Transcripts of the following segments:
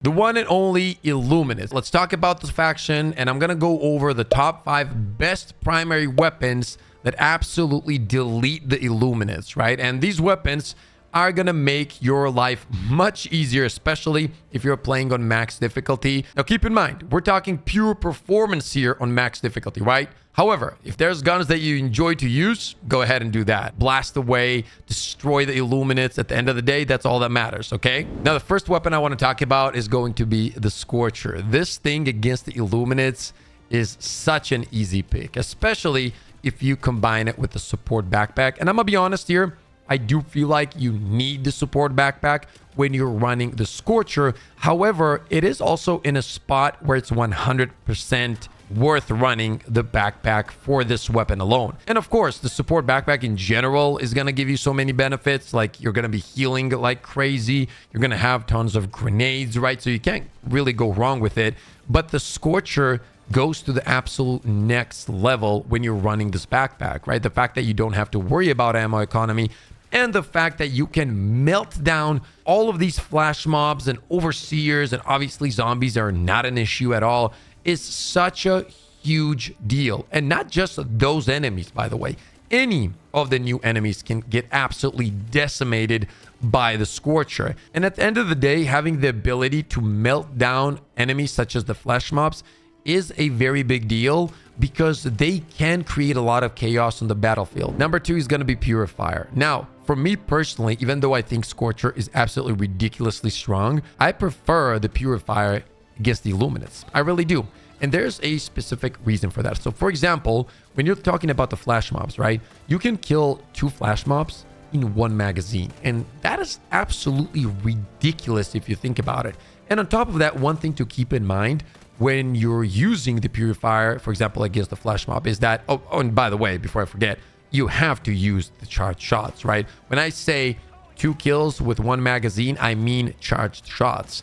The one and only Illuminates. Let's talk about this faction, and I'm gonna go over the top 5 best primary weapons that absolutely delete the Illuminates, right? And these weapons are gonna make your life much easier, especially if you're playing on max difficulty. Now keep in mind, we're talking pure performance here on max difficulty, right? However, if there's guns that you enjoy to use, go ahead and do that. Blast away, destroy the Illuminates. At the end of the day, that's all that matters, okay? Now, the first weapon I want to talk about is going to be the Scorcher. This thing against the Illuminates is such an easy pick, especially if you combine it with the support backpack. And I'm going to be honest here, I do feel like you need the support backpack when you're running the Scorcher. However, it is also in a spot where it's 100% worth running the backpack for this weapon alone. And of course, the support backpack in general is going to give you so many benefits. Like, you're going to be healing like crazy. You're going to have tons of grenades, right? So you can't really go wrong with it. But the Scorcher goes to the absolute next level when you're running this backpack, right? The fact that you don't have to worry about ammo economy, and the fact that you can melt down all of these flash mobs and overseers, and obviously zombies are not an issue at all, is such a huge deal. And not just those enemies, by the way. Any of the new enemies can get absolutely decimated by the Scorcher. And at the end of the day, having the ability to melt down enemies such as the flash mobs is a very big deal, because they can create a lot of chaos on the battlefield. Number 2 is going to be Purifier. Now, for me personally, even though I think Scorcher is absolutely ridiculously strong, I prefer the Purifier against the Illuminates. I really do. And there's a specific reason for that. So for example, when you're talking about the flash mobs, right? You can kill 2 flash mobs in 1 magazine. And that is absolutely ridiculous if you think about it. And on top of that, one thing to keep in mind when you're using the Purifier, for example, against the flash mob, is that, oh, and by the way, before I forget, you have to use the charged shots, right? When I say 2 kills with 1 magazine, I mean charged shots.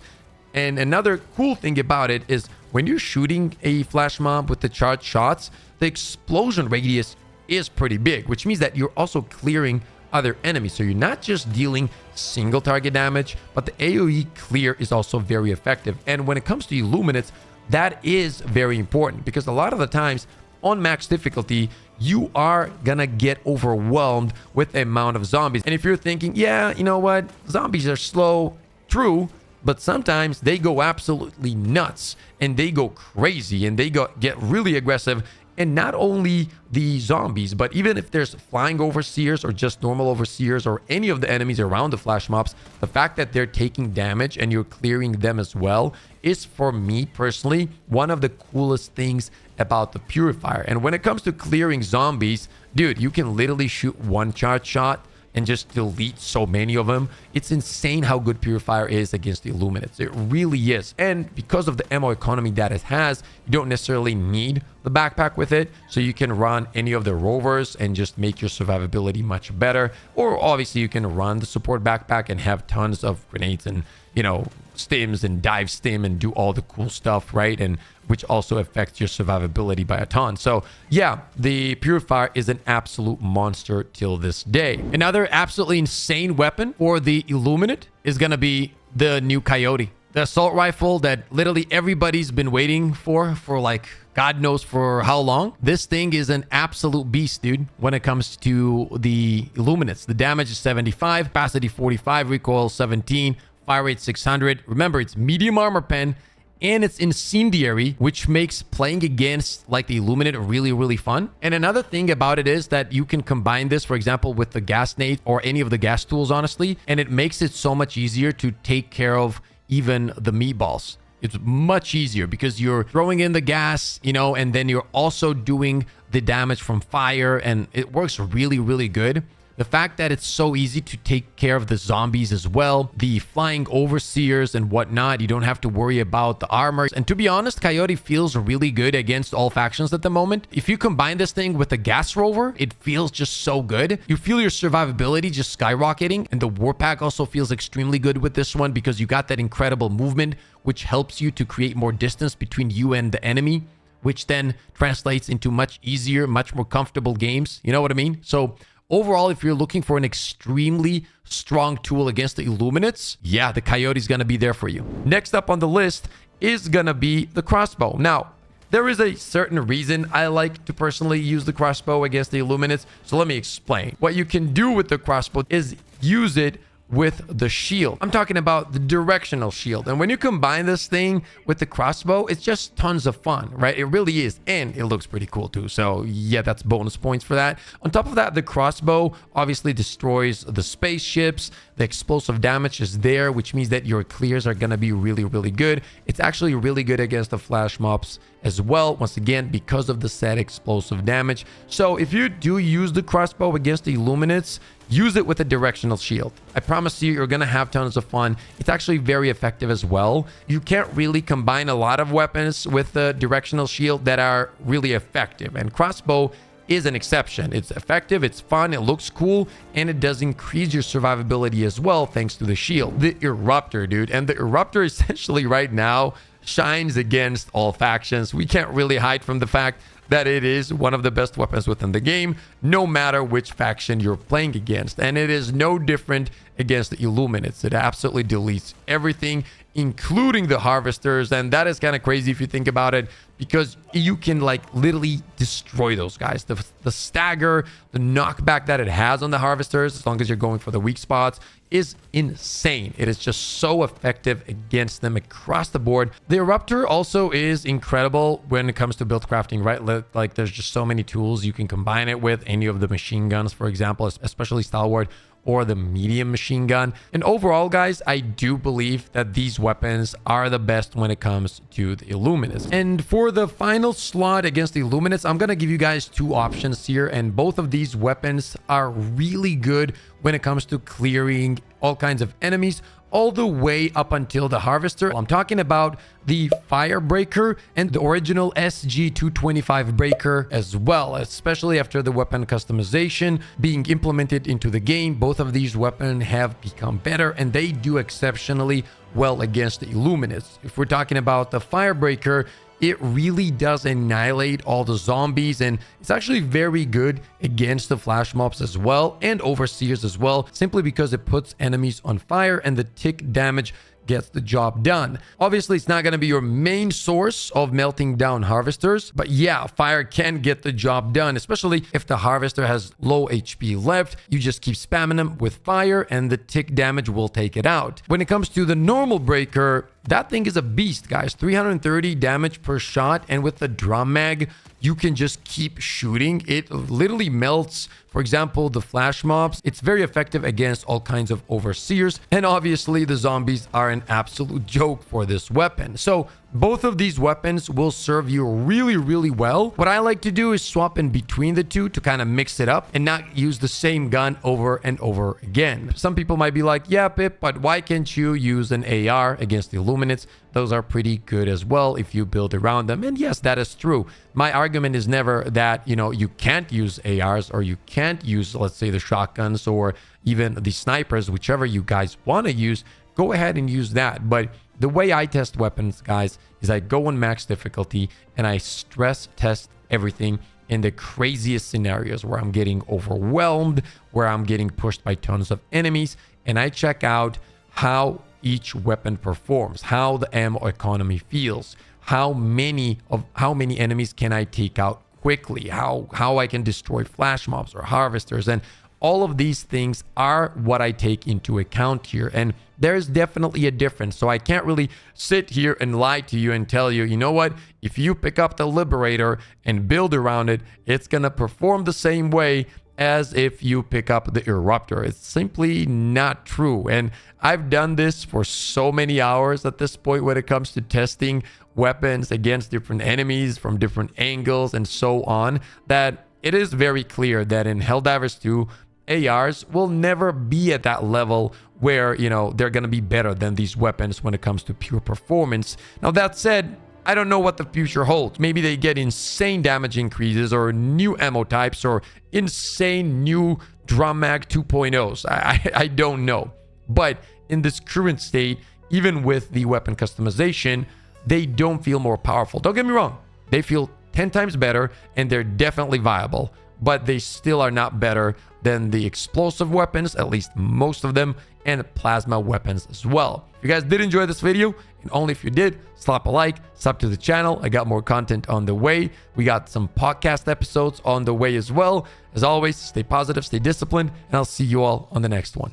And another cool thing about it is when you're shooting a flash mob with the charged shots, the explosion radius is pretty big, which means that you're also clearing other enemies. So you're not just dealing single target damage, but the AoE clear is also very effective. And when it comes to Illuminates, that is very important, because a lot of the times on max difficulty, you are gonna get overwhelmed with the amount of zombies. And if you're thinking, yeah, you know what, zombies are slow, true, but sometimes they go absolutely nuts and they go crazy and they get really aggressive. And not only the zombies, but even if there's flying overseers or just normal overseers or any of the enemies around the flash mobs, the fact that they're taking damage and you're clearing them as well is, for me personally, one of the coolest things about the Purifier. And when it comes to clearing zombies, dude, you can literally shoot 1 charge shot and just delete so many of them. It's insane how good Purifier is against the Illuminates. It really is. And because of the ammo economy that it has, you don't necessarily need the backpack with it. So you can run any of the rovers and just make your survivability much better. Or obviously you can run the support backpack and have tons of grenades and, you know, stims and dive stim and do all the cool stuff, right? And which also affects your survivability by a ton. So yeah, the Purifier is an absolute monster till this day. Another absolutely insane weapon for the Illuminate is gonna be the new Coyote. The assault rifle that literally everybody's been waiting for like God knows for how long. This thing is an absolute beast, dude, when it comes to the Illuminates. The damage is 75, capacity 45, recoil 17, fire rate 600. Remember, it's medium armor pen, and it's incendiary, which makes playing against like the Illuminate really, really fun. And another thing about it is that you can combine this, for example, with the gas nade or any of the gas tools, honestly, and it makes it so much easier to take care of even the meatballs. It's much easier because you're throwing in the gas, you know, and then you're also doing the damage from fire, and it works really, really good. The fact that it's so easy to take care of the zombies as well, the flying overseers and whatnot, you don't have to worry about the armor. And to be honest, Coyote feels really good against all factions at the moment. If you combine this thing with the gas rover, it feels just so good. You feel your survivability just skyrocketing, and the warpack also feels extremely good with this one because you got that incredible movement, which helps you to create more distance between you and the enemy, which then translates into much easier, much more comfortable games. You know what I mean? So overall, if you're looking for an extremely strong tool against the Illuminates, yeah, the Coyote is going to be there for you. Next up on the list is going to be the crossbow. Now, there is a certain reason I like to personally use the crossbow against the Illuminates. So let me explain. What you can do with the crossbow is use it with the shield. I'm talking about the directional shield. And when you combine this thing with the crossbow, it's just tons of fun, right? It really is. And it looks pretty cool too. So yeah, that's bonus points for that. On top of that, the crossbow obviously destroys the spaceships. The explosive damage is there, which means that your clears are going to be really, really good. It's actually really good against the flash mobs as well, once again, because of the set explosive damage. So if you do use the crossbow against the Illuminates, use it with a directional shield. I promise you, you're going to have tons of fun. It's actually very effective as well. You can't really combine a lot of weapons with the directional shield that are really effective. And crossbow is an exception. It's effective, it's fun, it looks cool, and it does increase your survivability as well thanks to the shield. The Eruptor, dude. And the Eruptor essentially right now shines against all factions. We can't really hide from the fact that it is one of the best weapons within the game, no matter which faction you're playing against. And it is no different against the Illuminates. It absolutely deletes everything, including the harvesters. And that is kind of crazy if you think about it, because you can like literally destroy those guys. The stagger, the knockback that it has on the harvesters, as long as you're going for the weak spots, is insane. It is just so effective against them across the board. The Eruptor also is incredible when it comes to build crafting, right? Like there's just so many tools you can combine it with. Any of the machine guns, for example, especially Stalwart, or the medium machine gun. And overall, guys, I do believe that these weapons are the best when it comes to the Illuminates. And for the final slot against the Illuminates, I'm going to give you guys two options here. And both of these weapons are really good when it comes to clearing all kinds of enemies, all the way up until the harvester. I'm talking about the Firebreaker and the original SG-225 breaker as well, especially after the weapon customization being implemented into the game. Both of these weapons have become better, and they do exceptionally well against the Illuminates. If we're talking about the Firebreaker, it really does annihilate all the zombies, and it's actually very good against the flash mobs as well, and overseers as well, simply because it puts enemies on fire and the tick damage gets the job done. Obviously, it's not going to be your main source of melting down harvesters, but yeah, fire can get the job done, especially if the harvester has low HP left. You just keep spamming them with fire and the tick damage will take it out. When it comes to the normal breaker, that thing is a beast, guys. 330 damage per shot, and with the drum mag, you can just keep shooting. It literally melts, for example, the flash mobs. It's very effective against all kinds of overseers, and obviously the zombies are an absolute joke for this weapon. So both of these weapons will serve you really, really well. What I like to do is swap in between the two to kind of mix it up and not use the same gun over and over again. Some people might be like, yeah, Pip, but why can't you use an AR against the Illuminates? Those are pretty good as well if you build around them. And yes, that is true. My argument is never that, you can't use ARs or you can't use, let's say, the shotguns or even the snipers, whichever you guys want to use. Go ahead and use that. But the way I test weapons, guys, is I go on max difficulty and I stress test everything in the craziest scenarios where I'm getting overwhelmed, where I'm getting pushed by tons of enemies, and I check out how each weapon performs, how the ammo economy feels, how many enemies can I take out quickly, how I can destroy flash mobs or harvesters, and all of these things are what I take into account here. And there's definitely a difference. So I can't really sit here and lie to you and tell you, you know what, if you pick up the Liberator and build around it, it's going to perform the same way as if you pick up the Eruptor. It's simply not true. And I've done this for so many hours at this point when it comes to testing weapons against different enemies from different angles and so on, that it is very clear that in Helldivers 2, ARs will never be at that level where, they're going to be better than these weapons when it comes to pure performance. Now, that said, I don't know what the future holds. Maybe they get insane damage increases or new ammo types or insane new drum mag 2.0s. I don't know. But in this current state, even with the weapon customization, they don't feel more powerful. Don't get me wrong. They feel 10 times better and they're definitely viable. but they still are not better than the explosive weapons, at least most of them, and plasma weapons as well. If you guys did enjoy this video, and only if you did, slap a like, sub to the channel. I got more content on the way. We got some podcast episodes on the way as well. As always, stay positive, stay disciplined, and I'll see you all on the next one.